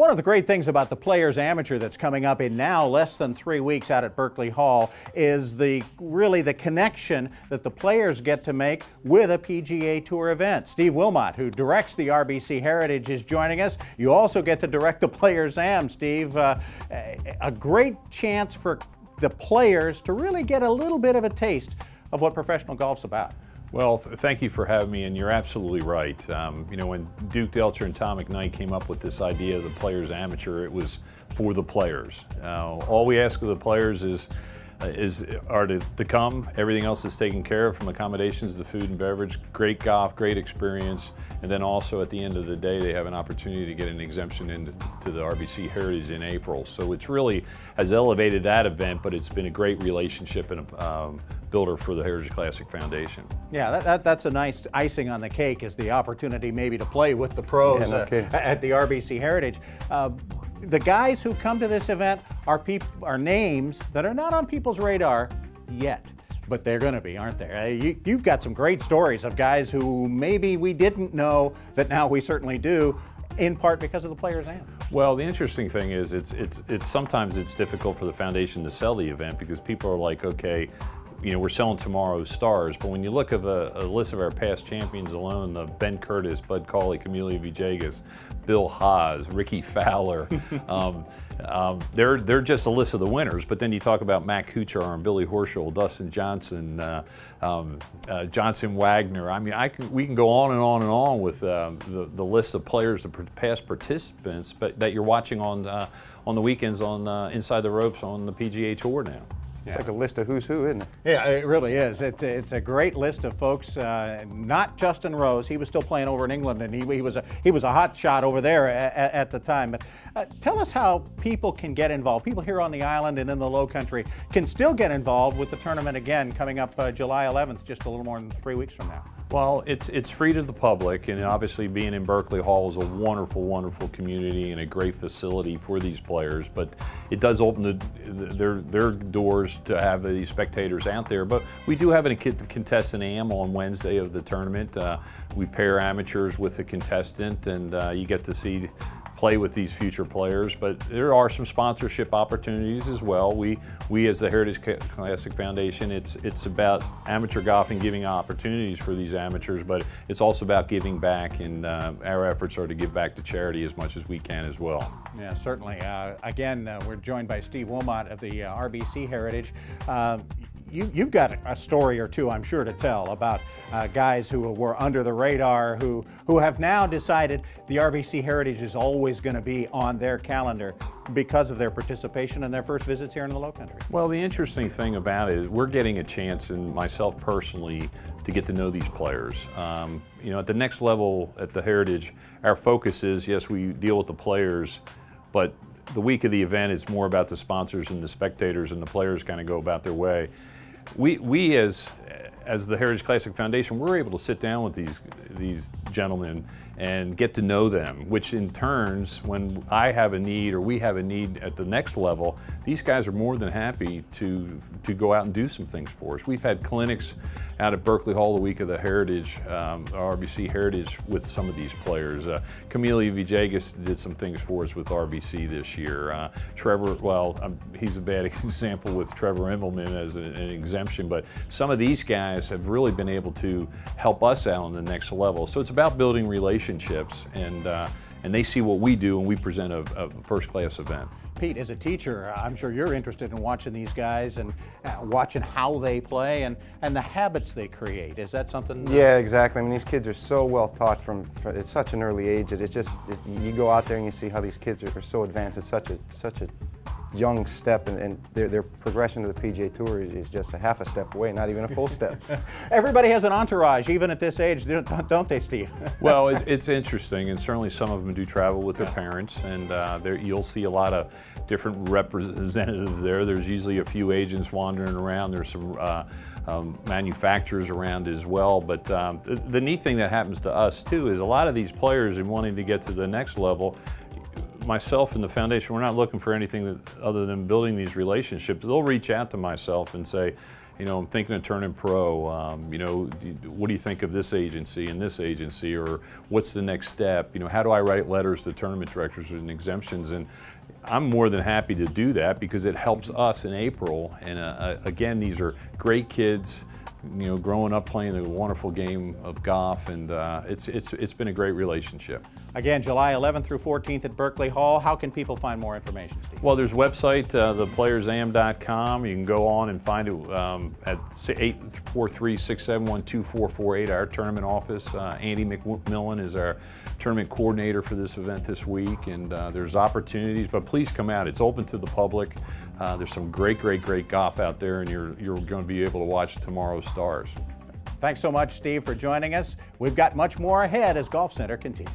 One of the great things about the Players Amateur that's coming up in now less than 3 weeks out at Berkeley Hall is really the connection that the players get to make with a PGA Tour event. Steve Wilmot, who directs the RBC Heritage, is joining us. You also get to direct the Players Am, Steve. A great chance for the players to really get a little bit of a taste of what professional golf's about. Well, thank you for having me, and you're absolutely right. You know, when Duke Delcher and Tom McKnight came up with this idea of the Players Amateur, it was for the players. All we ask of the players are to come. Everything else is taken care of, from accommodations to food and beverage. Great golf, great experience, and then also at the end of the day, they have an opportunity to get an exemption into the RBC Heritage in April. So it's really has elevated that event, but it's been a great relationship and a builder for the Heritage Classic Foundation. Yeah, that's a nice icing on the cake, is the opportunity maybe to play with the pros at the RBC Heritage. The guys who come to this event are names that are not on people's radar yet, but they're going to be, aren't they? You've got some great stories of guys who maybe we didn't know that now we certainly do, in part because of the Players Am. Well, the interesting thing is sometimes it's difficult for the foundation to sell the event, because people are like, okay, you know, we're selling tomorrow's stars, but when you look at a list of our past champions alone, the Ben Curtis, Bud Cauley, Camellia Villegas, Bill Haas, Ricky Fowler, they're just a list of the winners. But then you talk about Matt Kuchar and Billy Horschel, Dustin Johnson, Johnson Wagner. I mean, we can go on and on and on with the list of players, the past participants, but that you're watching on the weekends on Inside the Ropes on the PGA Tour now. It's like a list of who's who, isn't it? Yeah, it really is. It's a great list of folks. Not Justin Rose; he was still playing over in England, and he was a hot shot over there at the time. But tell us how people can get involved. People here on the island and in the Low Country can still get involved with the tournament again, coming up July 11th, just a little more than 3 weeks from now. Well, it's free to the public, and obviously being in Berkeley Hall is a wonderful, wonderful community and a great facility for these players. But it does open their doors to have these spectators out there. But we do have a contestant am on Wednesday of the tournament. We pair amateurs with the contestant, and you get to play with these future players. But there are some sponsorship opportunities as well. We as the Heritage Classic Foundation, it's about amateur golf and giving opportunities for these amateurs, but it's also about giving back, and our efforts are to give back to charity as much as we can as well. Yeah, certainly. Again, we're joined by Steve Wilmot of the RBC Heritage. You've got a story or two, I'm sure, to tell about guys who were under the radar, who have now decided the RBC Heritage is always going to be on their calendar because of their participation and their first visits here in the Low Country. Well, the interesting thing about it is we're getting a chance, and myself personally, to get to know these players. You know, at the next level at the Heritage, our focus is, yes, we deal with the players, but the week of the event is more about the sponsors and the spectators, and the players kind of go about their way. We as the Heritage Classic Foundation, we're able to sit down with these gentlemen and get to know them, which in turns, when I have a need or we have a need at the next level, these guys are more than happy to go out and do some things for us. We've had clinics out at Berkeley Hall the week of the Heritage, RBC Heritage, with some of these players. Camellia Villegas did some things for us with RBC this year. Trevor, well, he's a bad example with Trevor Immelman as an exemption, but some of these guys have really been able to help us out on the next level. So it's about building relationships, and they see what we do, and we present a first-class event. Pete, as a teacher, I'm sure you're interested in watching these guys and watching how they play and the habits they create. Is that something? Yeah, exactly. I mean, these kids are so well taught from at such an early age that you go out there and you see how these kids are so advanced at such a young step, and their progression to the PGA Tour is just a half a step away, not even a full step. Everybody has an entourage, even at this age, don't they, Steve? Well, it's interesting, and certainly some of them do travel with their parents, and you'll see a lot of different representatives there. There's usually a few agents wandering around. There's some manufacturers around as well. But the neat thing that happens to us too is a lot of these players, in wanting to get to the next level, myself and the foundation, we're not looking for anything other than building these relationships. They'll reach out to myself and say, you know, I'm thinking of turning pro. You know, what do you think of this agency and this agency, or what's the next step? You know, how do I write letters to tournament directors and exemptions? And I'm more than happy to do that because it helps us in April. And again, these are great kids, you know, growing up playing a wonderful game of golf, and it's been a great relationship. Again, July 11th through 14th at Berkeley Hall. How can people find more information, Steve? Well, there's a website, theplayersam.com. You can go on and find it at 843-671-2448, our tournament office. Andy McMillan is our tournament coordinator for this event this week, and there's opportunities, but please come out. It's open to the public. There's some great golf out there, and you're going to be able to watch tomorrow's stars. Thanks so much, Steve, for joining us. We've got much more ahead as Golf Center continues.